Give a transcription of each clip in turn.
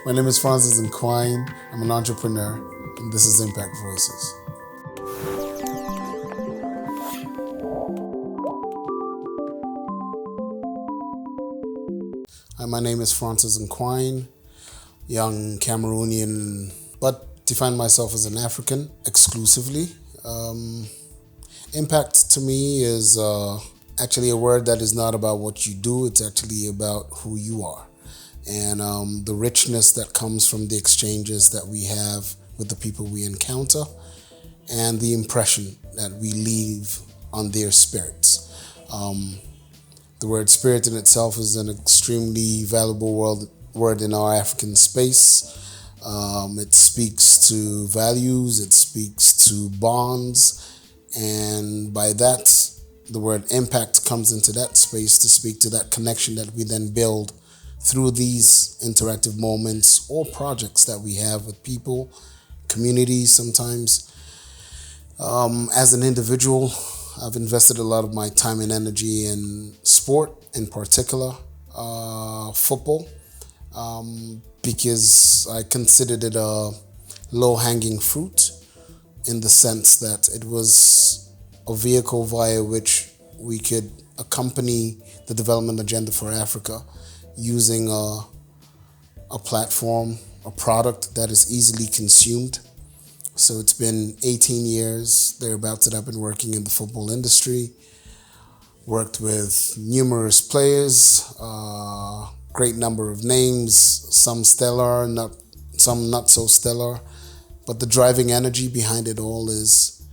My name is Francis Nkwain. I'm an entrepreneur, and this is Impact Voices. Hi, my name is Francis Nkwain, young Cameroonian, but define myself as an African exclusively. Impact to me is actually a word that is not about what you do, it's actually about who you are. And the richness that comes from the exchanges that we have with the people we encounter and the impression that we leave on their spirits. The word spirit in itself is an extremely valuable word in our African space. It speaks to values, it speaks to bonds, and by that, the word impact comes into that space to speak to that connection that we then build through these interactive moments or projects that we have with people, communities sometimes. As an individual, I've invested a lot of my time and energy in sport, in particular, football, because I considered it a low-hanging fruit in the sense that it was a vehicle via which we could accompany the development agenda for Africa using a platform, a product that is easily consumed. So it's been 18 years, thereabouts, that I've been working in the football industry, worked with numerous players, great number of names, some stellar, some not so stellar, but the driving energy behind it all is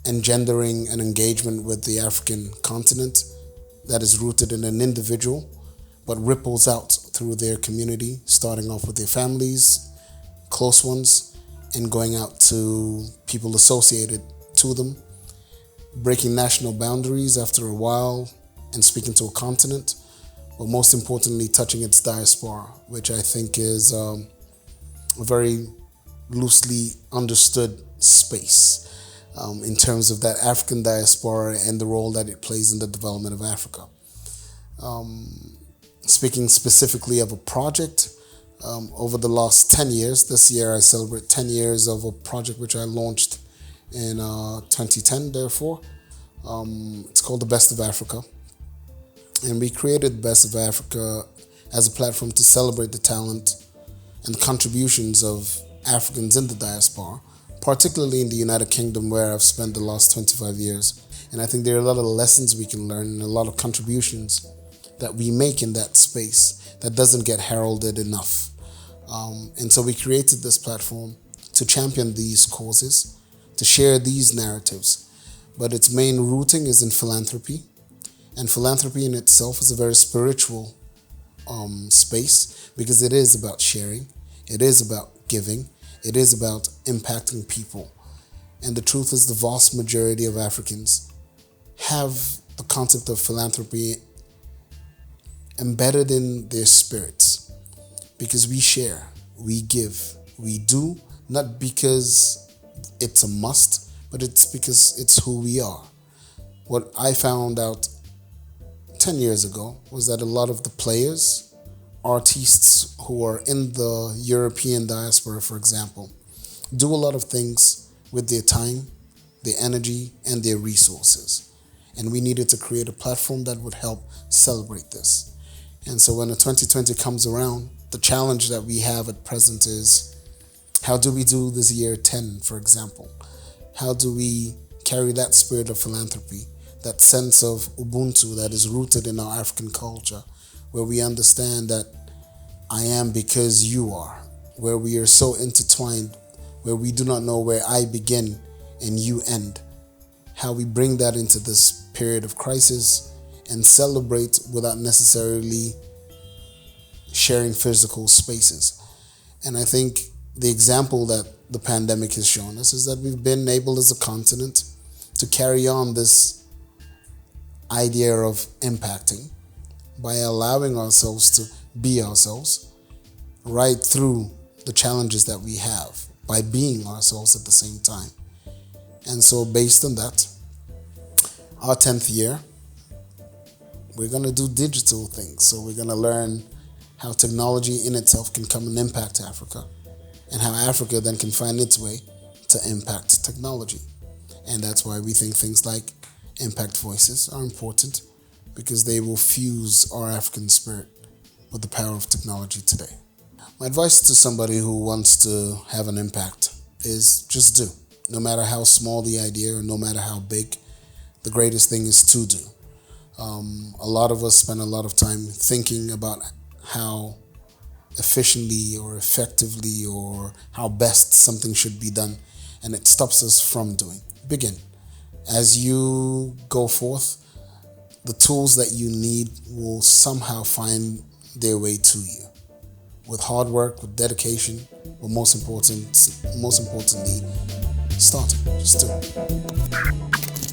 engendering an engagement with the African continent that is rooted in an individual, but ripples out through their community, starting off with their families, close ones, and going out to people associated to them, breaking national boundaries after a while and speaking to a continent, but most importantly, touching its diaspora, which I think is a very loosely understood space in terms of that African diaspora and the role that it plays in the development of Africa. Speaking specifically of a project, over the last 10 years, this year I celebrate 10 years of a project which I launched in 2010, therefore. It's called The Best of Africa. And we created The Best of Africa as a platform to celebrate the talent and the contributions of Africans in the diaspora, particularly in the United Kingdom, where I've spent the last 25 years. And I think there are a lot of lessons we can learn and a lot of contributions that we make in that space that doesn't get heralded enough. And so we created this platform to champion these causes, to share these narratives. But its main rooting is in philanthropy. And philanthropy in itself is a very spiritual space because it is about sharing, it is about giving, it is about impacting people. And the truth is the vast majority of Africans have the concept of philanthropy embedded in their spirits because we share, we give, we do, not because it's a must, but it's because it's who we are. What I found out 10 years ago was that a lot of the players, artists who are in the European diaspora, for example, do a lot of things with their time, their energy, and their resources. And we needed to create a platform that would help celebrate this. And so when the 2020 comes around, the challenge that we have at present is, how do we do this year 10, for example? How do we carry that spirit of philanthropy, that sense of Ubuntu that is rooted in our African culture, where we understand that I am because you are, where we are so intertwined, where we do not know where I begin and you end. How we bring that into this period of crisis and celebrate without necessarily sharing physical spaces. And I think the example that the pandemic has shown us is that we've been able as a continent to carry on this idea of impacting by allowing ourselves to be ourselves right through the challenges that we have by being ourselves at the same time. And so based on that, our 10th year, we're going to do digital things. So we're going to learn how technology in itself can come and impact Africa, and how Africa then can find its way to impact technology. And that's why we think things like impact voices are important, because they will fuse our African spirit with the power of technology today. My advice to somebody who wants to have an impact is just do. No matter how small the idea or no matter how big, the greatest thing is to do. A lot of us spend a lot of time thinking about how efficiently or effectively or how best something should be done, and it stops us from doing. Begin. As you go forth, the tools that you need will somehow find their way to you. With hard work, with dedication, but most importantly, starting. Just do it.